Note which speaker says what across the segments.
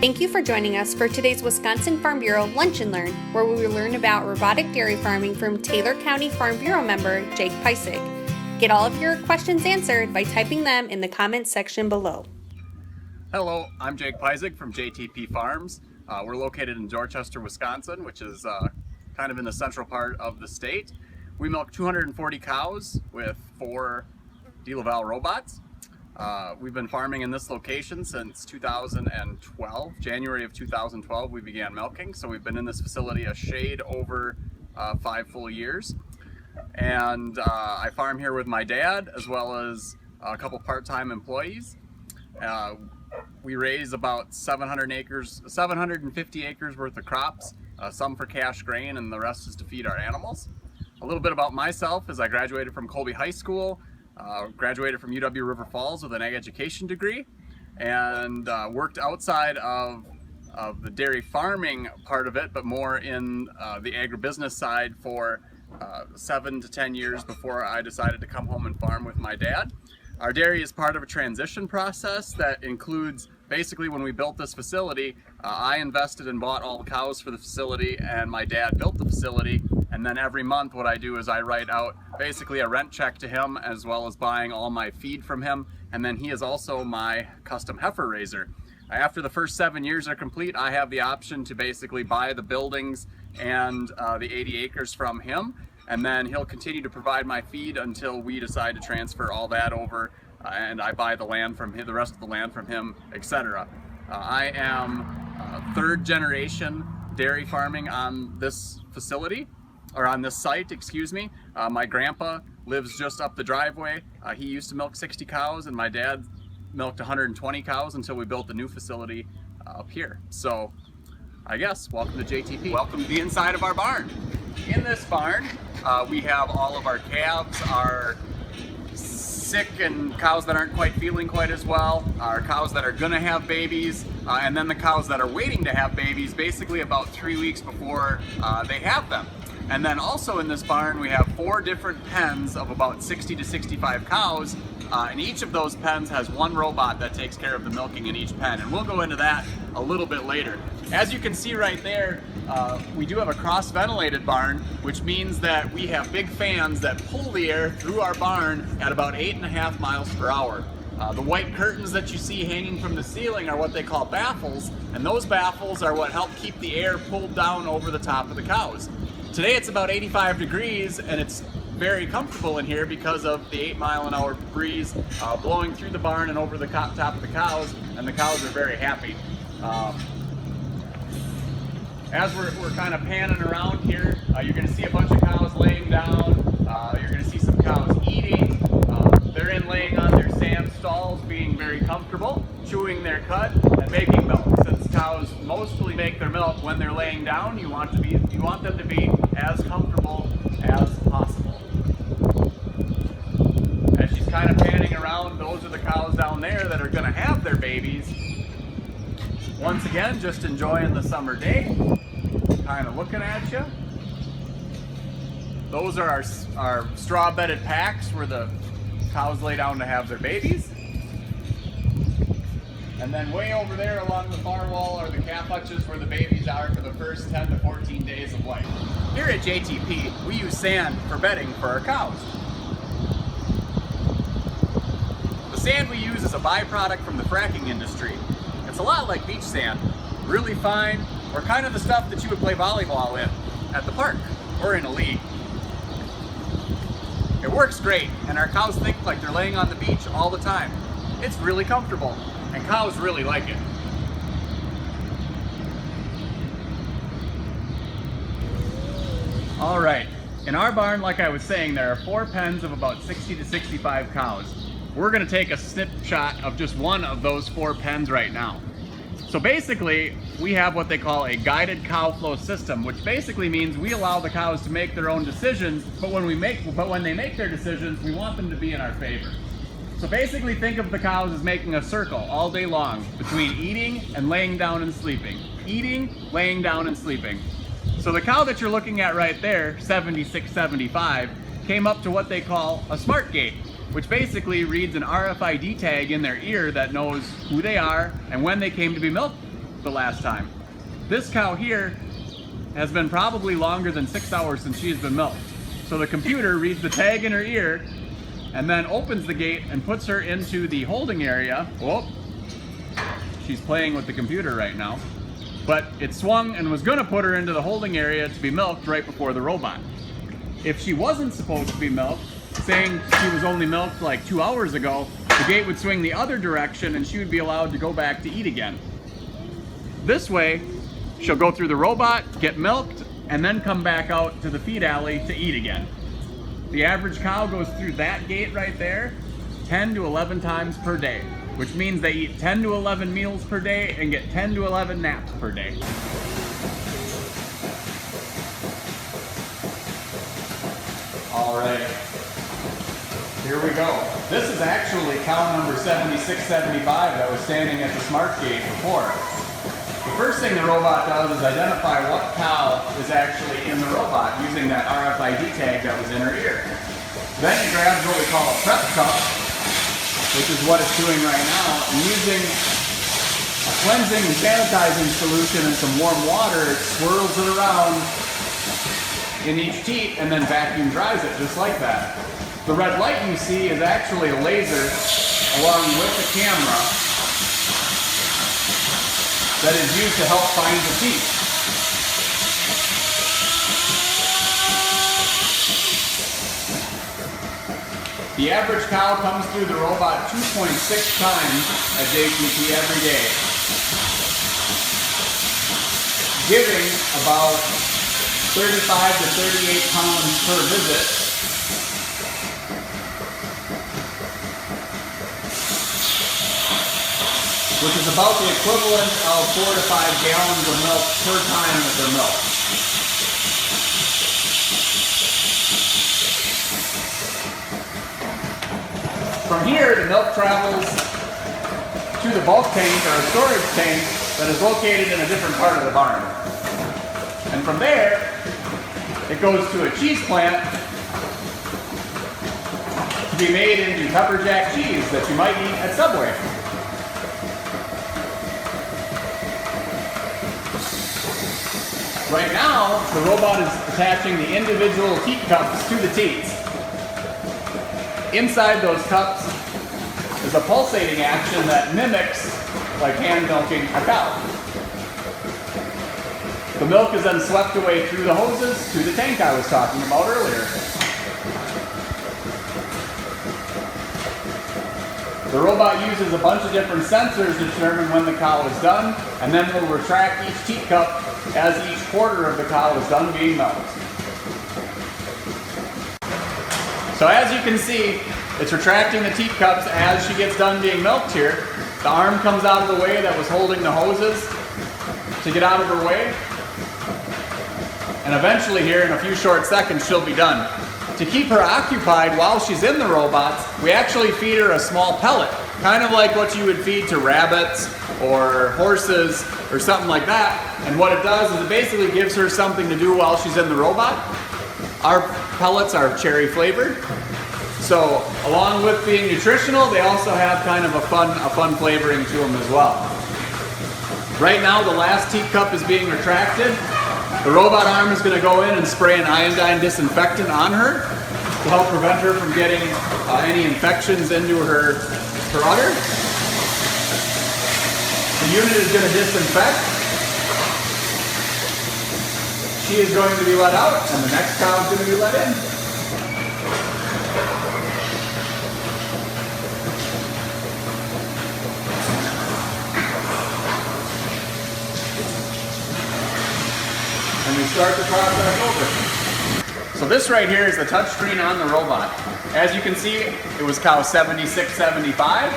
Speaker 1: Thank you for joining us for today's Wisconsin Farm Bureau Lunch and Learn, where we will learn about robotic dairy farming from Taylor County Farm Bureau member Jake Peisig. Get all of your questions answered by typing them in the comments section below.
Speaker 2: Hello, I'm Jake Peisig from JTP Farms. We're located in Dorchester, Wisconsin, which is kind of in the central part of the state. We milk 240 cows with 4 DeLaval robots. We've been farming in this location since 2012. January of 2012 we began milking, so we've been in this facility a shade over 5 full years. And I farm here with my dad as well as a couple part-time employees. We raise about 750 acres worth of crops, some for cash grain and the rest is to feed our animals. A little bit about myself is I graduated from Colby High School, graduated from UW River Falls with an ag education degree, and worked outside of the dairy farming part of it, but more in the agribusiness side for 7 to 10 years before I decided to come home and farm with my dad. Our dairy is part of a transition process that includes, basically when we built this facility, I invested and bought all the cows for the facility and my dad built the facility, and then every month what I do is I write out basically a rent check to him as well as buying all my feed from him, and then he is also my custom heifer raiser. After the first 7 years are complete, I have the option to basically buy the buildings and the 80 acres from him, and then he'll continue to provide my feed until we decide to transfer all that over and I buy the land from him, the rest of the land from him, etc. I am third generation dairy farming on this facility, or on this site, excuse me. My grandpa lives just up the driveway. He used to milk 60 cows and my dad milked 120 cows until we built the new facility up here. So I guess, welcome to JTP. Welcome to the inside of our barn. In this barn, we have all of our calves, our sick and cows that aren't quite feeling quite as well, our cows that are gonna have babies, and then the cows that are waiting to have babies basically about 3 weeks before they have them. And then also in this barn we have 4 different pens of about 60 to 65 cows, and each of those pens has one robot that takes care of the milking in each pen, and we'll go into that a little bit later. As you can see right there, we do have a cross-ventilated barn, which means that we have big fans that pull the air through our barn at about 8.5 miles per hour. The white curtains that you see hanging from the ceiling are what they call baffles, and those baffles are what help keep the air pulled down over the top of the cows. Today it's about 85 degrees and it's very comfortable in here because of the 8-mile-an-hour breeze blowing through the barn and over the top of the cows, and the cows are very happy. As we're kind of panning around here, you're going to see a bunch of cows laying down, you're going to see some cows eating, they're laying on their sand stalls being very comfortable, chewing their cud and making milk. Since cows mostly make their milk when they're laying down, you want them to be as comfortable as possible. As she's kind of panning around, those are the cows down there that are going to have their babies. Once again, just enjoying the summer day, kind of looking at you. Those are our straw-bedded packs where the cows lay down to have their babies. And then way over there along the far wall are the calf hutches where the babies are for the first 10 to 14 days of life. Here at JTP, we use sand for bedding for our cows. The sand we use is a byproduct from the fracking industry. It's a lot like beach sand, really fine, or kind of the stuff that you would play volleyball in at the park or in a league. It works great, and our cows think like they're laying on the beach all the time. It's really comfortable, and cows really like it. All right, in our barn, like I was saying, there are 4 pens of about 60 to 65 cows. We're gonna take a snapshot of just one of those 4 pens right now. So basically, we have what they call a guided cow flow system, which basically means we allow the cows to make their own decisions, but when they make their decisions, we want them to be in our favor. So basically think of the cows as making a circle all day long between eating and laying down and sleeping. Eating, laying down and sleeping. So the cow that you're looking at right there, 7675, came up to what they call a smart gate, which basically reads an RFID tag in their ear that knows who they are and when they came to be milked. the last time. This cow here has been probably longer than 6 hours since she's been milked. So the computer reads the tag in her ear and then opens the gate and puts her into the holding area. Whoop. She's playing with the computer right now. But it swung and was gonna put her into the holding area to be milked right before the robot. If she wasn't supposed to be milked, saying she was only milked like 2 hours ago, the gate would swing the other direction and she would be allowed to go back to eat again. This way, she'll go through the robot, get milked, and then come back out to the feed alley to eat again. The average cow goes through that gate right there 10 to 11 times per day, which means they eat 10 to 11 meals per day and get 10 to 11 naps per day. All right, here we go. This is actually cow number 7675 that was standing at the smart gate before. The first thing the robot does is identify what cow is actually in the robot using that RFID tag that was in her ear. Then it grabs what we call a prep cup, which is what it's doing right now, and using a cleansing and sanitizing solution and some warm water, it swirls it around in each teat and then vacuum dries it just like that. The red light you see is actually a laser along with a camera that is used to help find the teat. The average cow comes through the robot 2.6 times at JTP every day, giving about 35 to 38 pounds per visit. Which is about the equivalent of 4 to 5 gallons of milk per time that they're milked. From here, the milk travels to the bulk tank or a storage tank that is located in a different part of the barn. And from there, it goes to a cheese plant to be made into pepper jack cheese that you might eat at Subway. Right now, the robot is attaching the individual teat cups to the teats. Inside those cups is a pulsating action that mimics like hand milking a cow. The milk is then swept away through the hoses to the tank I was talking about earlier. The robot uses a bunch of different sensors to determine when the cow is done, and then will retract each teat cup as each quarter of the cow is done being milked. So as you can see, it's retracting the teat cups as she gets done being milked here. The arm comes out of the way that was holding the hoses to get out of her way. And eventually here in a few short seconds she'll be done. To keep her occupied while she's in the robots, we actually feed her a small pellet, kind of like what you would feed to rabbits or horses or something like that. And what it does is it basically gives her something to do while she's in the robot. Our pellets are cherry flavored. So along with being nutritional, they also have kind of a fun flavoring to them as well. Right now the last teat cup is being retracted. The robot arm is going to go in and spray an iodine disinfectant on her to help prevent her from getting any infections into her udder. The unit is going to disinfect. She is going to be let out, and the next cow is going to be let in. And we start the process over. So this right here is the touch screen on the robot. As you can see, it was cow 7675.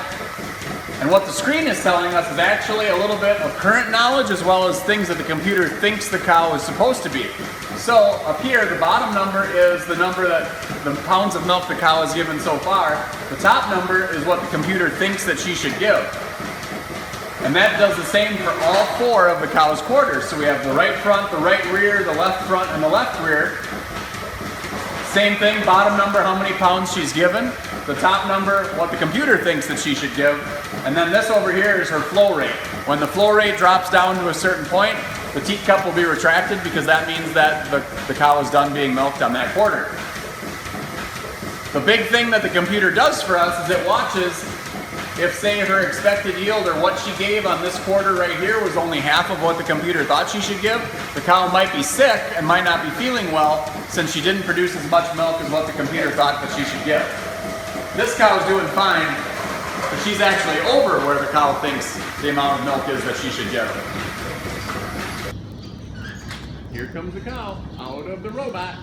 Speaker 2: And what the screen is telling us is actually a little bit of current knowledge as well as things that the computer thinks the cow is supposed to be. So up here, the bottom number is the number that the pounds of milk the cow has given so far. The top number is what the computer thinks that she should give. And that does the same for all 4 of the cow's quarters. So we have the right front, the right rear, the left front, and the left rear. Same thing, bottom number, how many pounds she's given. the top number, what the computer thinks that she should give, and then this over here is her flow rate. When the flow rate drops down to a certain point, the teat-cup will be retracted because that means that the cow is done being milked on that quarter. The big thing that the computer does for us is it watches if, say, her expected yield or what she gave on this quarter right here was only half of what the computer thought she should give. The cow might be sick and might not be feeling well since she didn't produce as much milk as what the computer thought that she should give. This cow is doing fine, but she's actually over where the cow thinks the amount of milk is that she should give. Here comes the cow out of the robot.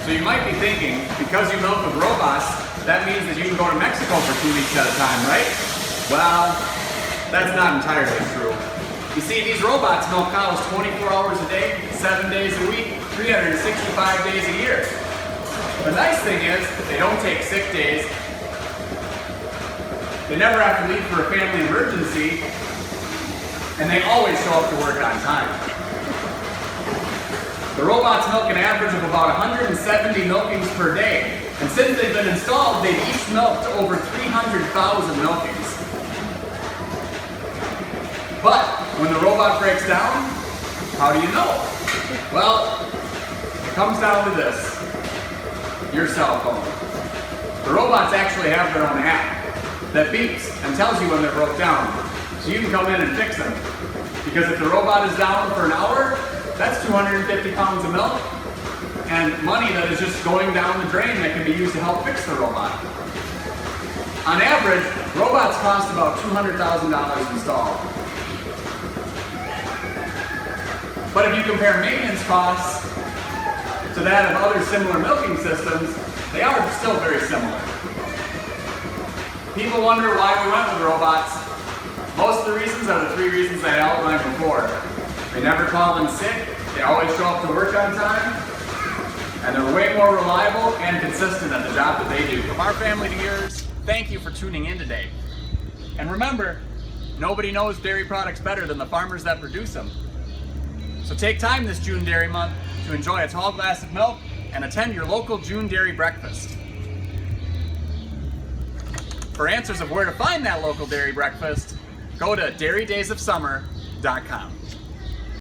Speaker 2: So you might be thinking, because you milk with robots, that means that you can go to Mexico for 2 weeks at a time, right? Well, that's not entirely true. You see, these robots milk cows 24 hours a day, 7 days a week, 365 days a year. The nice thing is, they don't take sick days. They never have to leave for a family emergency, and they always show up to work on time. The robots milk an average of about 170 milkings per day. And since they've been installed, they've each milked over 300,000 milkings. But when the robot breaks down, how do you know? Well, it comes down to this. Your cell phone. The robots actually have their own app that beeps and tells you when they're broke down. So you can come in and fix them. Because if the robot is down for an hour, that's 250 pounds of milk and money that is just going down the drain that can be used to help fix the robot. On average, robots cost about $200,000 installed. But if you compare maintenance costs to that of other similar milking systems, they are still very similar. People wonder why we went with robots. Most of the reasons are the 3 reasons I outlined before. They never call in sick, they always show up to work on time, and they're way more reliable and consistent at the job that they do. From our family to yours, thank you for tuning in today. And remember, nobody knows dairy products better than the farmers that produce them. So take time this June Dairy Month to enjoy a tall glass of milk and attend your local June Dairy breakfast. For answers of where to find that local dairy breakfast, go to dairydaysofsummer.com.